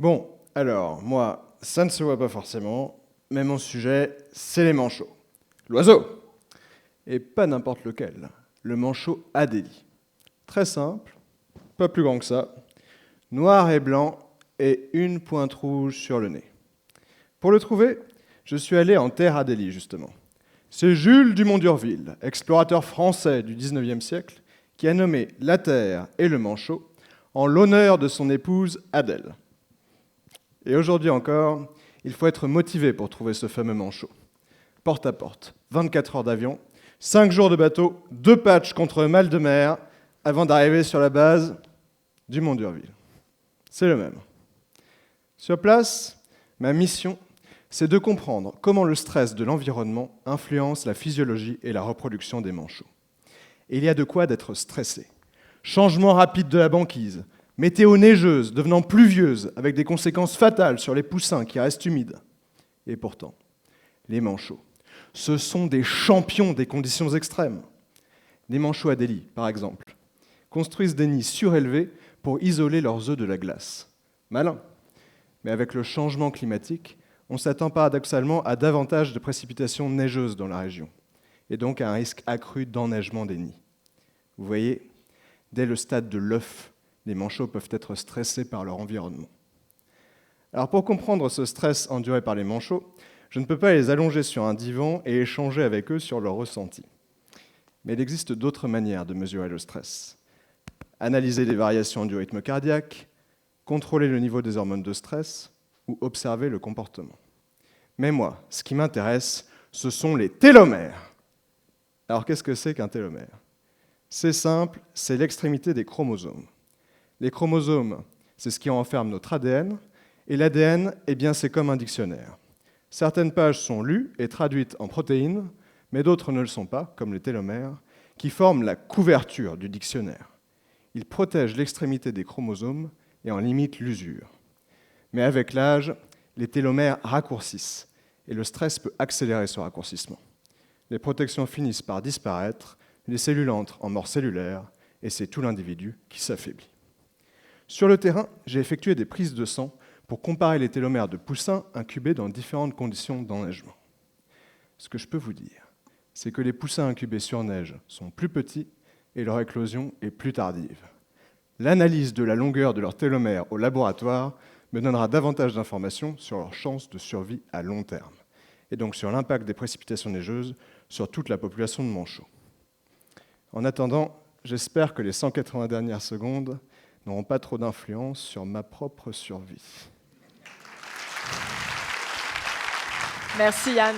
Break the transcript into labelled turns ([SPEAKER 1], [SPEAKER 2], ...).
[SPEAKER 1] Bon, alors, moi, ça ne se voit pas forcément, mais mon sujet, c'est les manchots. L'oiseau. Et pas n'importe lequel. Le manchot Adélie. Très simple, pas plus grand que ça. Noir et blanc et une pointe rouge sur le nez. Pour le trouver, je suis allé en terre Adélie, justement. C'est Jules Dumont d'Urville, explorateur français du XIXe siècle, qui a nommé la terre et le manchot en l'honneur de son épouse Adèle. Et aujourd'hui encore, il faut être motivé pour trouver ce fameux manchot. Porte à porte, 24 heures d'avion, 5 jours de bateau, 2 patchs contre mal de mer, avant d'arriver sur la base du Mont d'Urville. C'est le même. Sur place, ma mission, c'est de comprendre comment le stress de l'environnement influence la physiologie et la reproduction des manchots. Et il y a de quoi d'être stressé. Changement rapide de la banquise, météo neigeuse devenant pluvieuse avec des conséquences fatales sur les poussins qui restent humides. Et pourtant, les manchots, ce sont des champions des conditions extrêmes. Les manchots Adélie, par exemple, construisent des nids surélevés pour isoler leurs œufs de la glace. Malin. Mais avec le changement climatique, on s'attend paradoxalement à davantage de précipitations neigeuses dans la région, et donc à un risque accru d'enneigement des nids. Vous voyez, dès le stade de l'œuf, les manchots peuvent être stressés par leur environnement. Alors pour comprendre ce stress enduré par les manchots, je ne peux pas les allonger sur un divan et échanger avec eux sur leurs ressentis. Mais il existe d'autres manières de mesurer le stress. Analyser les variations du rythme cardiaque, contrôler le niveau des hormones de stress ou observer le comportement. Mais moi, ce qui m'intéresse, ce sont les télomères. Alors qu'est-ce que c'est qu'un télomère ? C'est simple, c'est l'extrémité des chromosomes. Les chromosomes, c'est ce qui renferme notre ADN, et l'ADN, eh bien, c'est comme un dictionnaire. Certaines pages sont lues et traduites en protéines, mais d'autres ne le sont pas, comme les télomères, qui forment la couverture du dictionnaire. Ils protègent l'extrémité des chromosomes et en limitent l'usure. Mais avec l'âge, les télomères raccourcissent, et le stress peut accélérer ce raccourcissement. Les protections finissent par disparaître, les cellules entrent en mort cellulaire, et c'est tout l'individu qui s'affaiblit. Sur le terrain, j'ai effectué des prises de sang pour comparer les télomères de poussins incubés dans différentes conditions d'enneigement. Ce que je peux vous dire, c'est que les poussins incubés sur neige sont plus petits et leur éclosion est plus tardive. L'analyse de la longueur de leurs télomères au laboratoire me donnera davantage d'informations sur leurs chances de survie à long terme, et donc sur l'impact des précipitations neigeuses sur toute la population de manchots. En attendant, j'espère que les 180 dernières secondes n'auront pas trop d'influence sur ma propre survie.
[SPEAKER 2] Merci Yann.